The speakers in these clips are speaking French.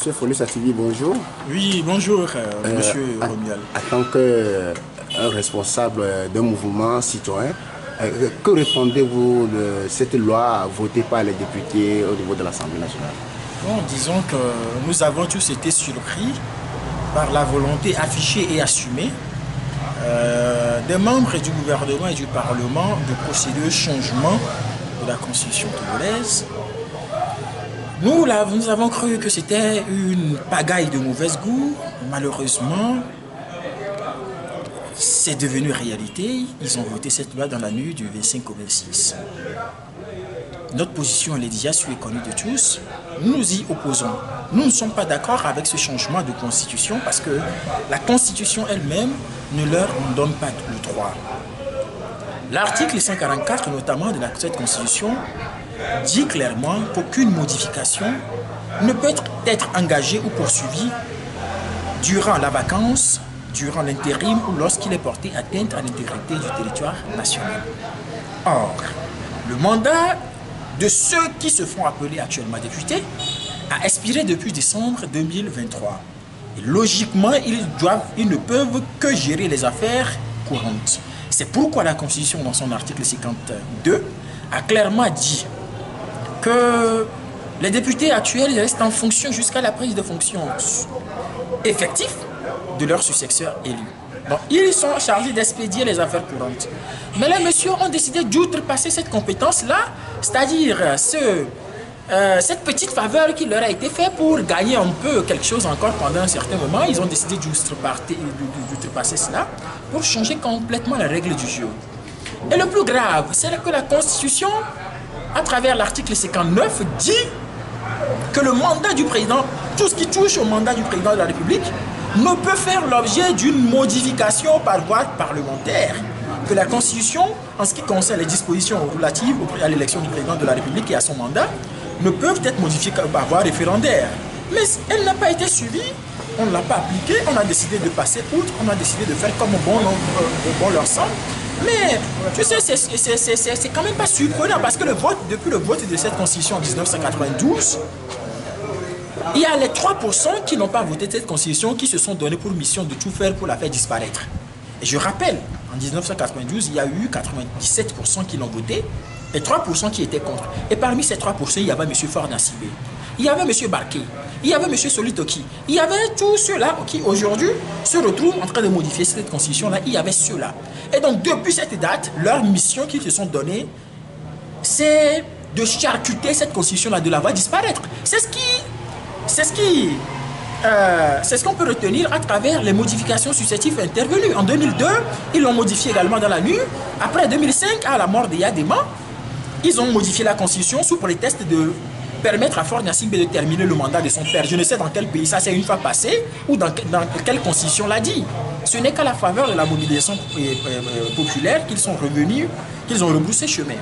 Monsieur Folis Ativi, bonjour. Oui, bonjour, monsieur Romuald. En tant que responsable d'un mouvement citoyen, que répondez-vous de cette loi votée par les députés au niveau de l'Assemblée nationale? Bon, disons que nous avons tous été surpris par la volonté affichée et assumée des membres du gouvernement et du Parlement de procéder au changement de la Constitution togolaise. Nous avons cru que c'était une pagaille de mauvaise goût. Malheureusement, c'est devenu réalité. Ils ont voté cette loi dans la nuit du 25 au 26. Notre position, elle est déjà suivie et connue de tous. Nous nous y opposons. Nous ne sommes pas d'accord avec ce changement de constitution parce que la constitution elle-même ne leur donne pas le droit. L'article 144, notamment de cette constitution, dit clairement qu'aucune modification ne peut être engagée ou poursuivie durant la vacance, durant l'intérim ou lorsqu'il est porté atteinte à l'intégrité du territoire national. Or, le mandat de ceux qui se font appeler actuellement députés a expiré depuis décembre 2023. Et logiquement, ils ne peuvent que gérer les affaires courantes. C'est pourquoi la Constitution, dans son article 52, a clairement dit que les députés actuels restent en fonction jusqu'à la prise de fonction effective de leurs successeurs élus. Donc, ils sont chargés d'expédier les affaires courantes. Mais les messieurs ont décidé d'outrepasser cette compétence-là, c'est-à-dire cette petite faveur qui leur a été faite pour gagner un peu quelque chose encore pendant un certain moment. Ils ont décidé d'outrepasser cela pour changer complètement les règles du jeu. Et le plus grave, c'est que la Constitution, à travers l'article 59, dit que le mandat du président, tout ce qui touche au mandat du président de la République, ne peut faire l'objet d'une modification par voie parlementaire. Que la Constitution, en ce qui concerne les dispositions relatives à l'élection du président de la République et à son mandat, ne peuvent être modifiées par voie référendaire. Mais elle n'a pas été suivie, on ne l'a pas appliquée, on a décidé de passer outre, on a décidé de faire comme bon leur semble. Mais tu sais, c'est quand même pas surprenant parce que depuis le vote de cette Constitution en 1992, il y a les 3% qui n'ont pas voté cette Constitution qui se sont donnés pour mission de tout faire pour la faire disparaître. Et je rappelle, en 1992, il y a eu 97% qui l'ont voté et 3% qui étaient contre. Et parmi ces 3%, il y avait M. Faure Gnassingbé, il y avait M. Barké, il y avait M. Soli Toki, il y avait tous ceux-là qui aujourd'hui se retrouvent en train de modifier cette Constitution-là. Il y avait ceux-là. Et donc, depuis cette date, leur mission qu'ils se sont donnée, c'est de charcuter cette Constitution-là, de la voir disparaître. C'est ce qu'on peut retenir à travers les modifications successives intervenues. En 2002, ils l'ont modifié également dans la nuit. Après 2005, à la mort de Yadema, ils ont modifié la Constitution sous prétexte de permettre à Faure Gnassingbé de terminer le mandat de son père. Je ne sais dans quel pays ça c'est une fois passé ou dans quelle Constitution l'a dit. Ce n'est qu'à la faveur de la mobilisation populaire qu'ils sont revenus, qu'ils ont rebroussé chemin.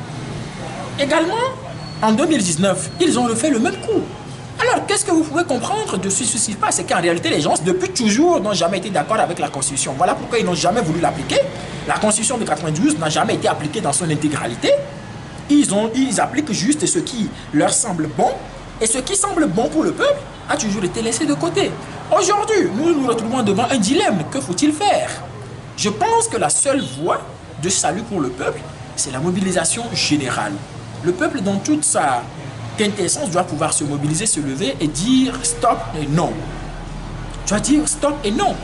Également, en 2019, ils ont refait le même coup. Alors, qu'est-ce que vous pouvez comprendre de ce qui se passe? C'est qu'en réalité, les gens, depuis toujours, n'ont jamais été d'accord avec la Constitution. Voilà pourquoi ils n'ont jamais voulu l'appliquer. La Constitution de 92 n'a jamais été appliquée dans son intégralité. Ils appliquent juste ce qui leur semble bon. Et ce qui semble bon pour le peuple a toujours été laissé de côté. Aujourd'hui, nous nous retrouvons devant un dilemme. Que faut-il faire? Je pense que la seule voie de salut pour le peuple, c'est la mobilisation générale. Le peuple, dans toute sa quintessence, doit pouvoir se mobiliser, se lever et dire stop et non. Tu vas dire stop et non.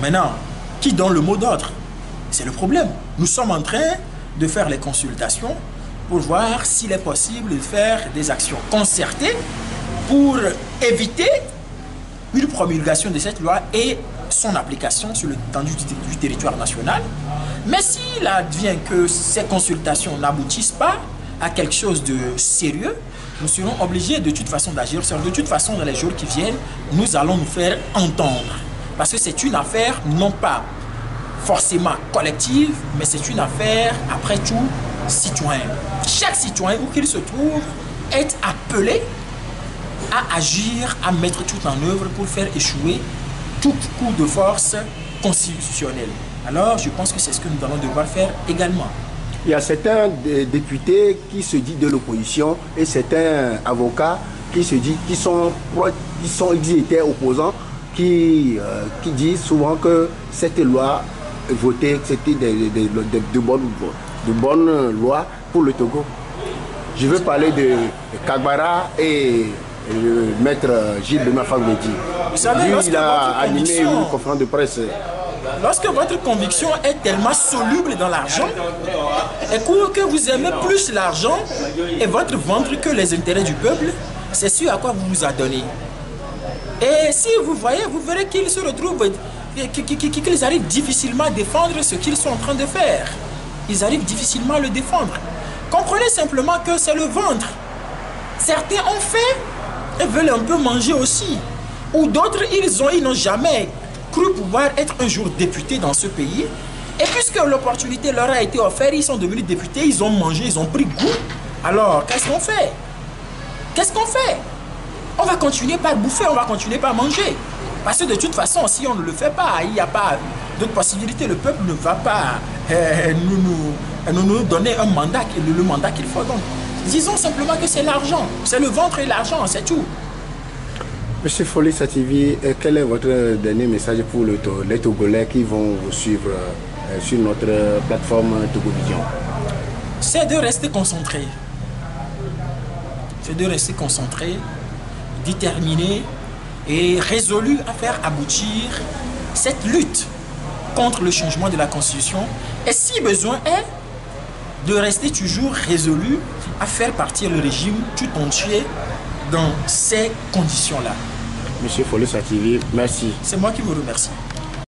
Maintenant, qui donne le mot d'ordre? C'est le problème. Nous sommes en train de faire les consultations pour voir s'il est possible de faire des actions concertées pour éviter une promulgation de cette loi et son application sur l'étendue du territoire national. Mais s'il advient que ces consultations n'aboutissent pas à quelque chose de sérieux, nous serons obligés de toute façon d'agir. De toute façon, dans les jours qui viennent, nous allons nous faire entendre. Parce que c'est une affaire non pas forcément collective, mais c'est une affaire, après tout, citoyenne. Chaque citoyen, où qu'il se trouve, est appelé à agir, à mettre tout en œuvre pour faire échouer tout coup de force constitutionnel. Alors, je pense que c'est ce que nous allons devoir faire également. Il y a certains députés qui se disent de l'opposition et certains avocats qui se dit, ils étaient opposants, qui disent souvent que cette loi votée, c'était de bonnes lois pour le Togo. Je veux parler de Kagbara et le maître Gilles Benoît Fagbedi. Vous savez, lui, il a animé une conférence de presse. Lorsque votre conviction est tellement soluble dans l'argent, et que vous aimez plus l'argent et votre ventre que les intérêts du peuple, c'est ce à quoi vous vous adonnez. Et si vous voyez, vous verrez qu'ils se retrouvent, qu'ils arrivent difficilement à défendre ce qu'ils sont en train de faire. Ils arrivent difficilement à le défendre. Comprenez simplement que c'est le ventre. Certains ont faim et veulent un peu manger aussi. Ou d'autres, ils n'ont jamais cru pouvoir être un jour députés dans ce pays. Et puisque l'opportunité leur a été offerte, ils sont devenus députés, ils ont mangé, ils ont pris goût. Alors, qu'est-ce qu'on fait? Qu'est-ce qu'on fait? On va continuer par bouffer, on va continuer par manger. Parce que de toute façon, si on ne le fait pas, il n'y a pas d'autre possibilité. Le peuple ne va pas nous donner un mandat, le mandat qu'il faut. Donc, disons simplement que c'est l'argent. C'est le ventre et l'argent, c'est tout. Monsieur Foley Sativi, quel est votre dernier message pour les Togolais qui vont vous suivre sur notre plateforme Togovision? C'est de rester concentré. C'est de rester concentré, déterminé et résolu à faire aboutir cette lutte contre le changement de la Constitution. Et si besoin est, de rester toujours résolu à faire partir le régime tout entier dans ces conditions-là. Monsieur Foley Sativi, merci. C'est moi qui vous remercie.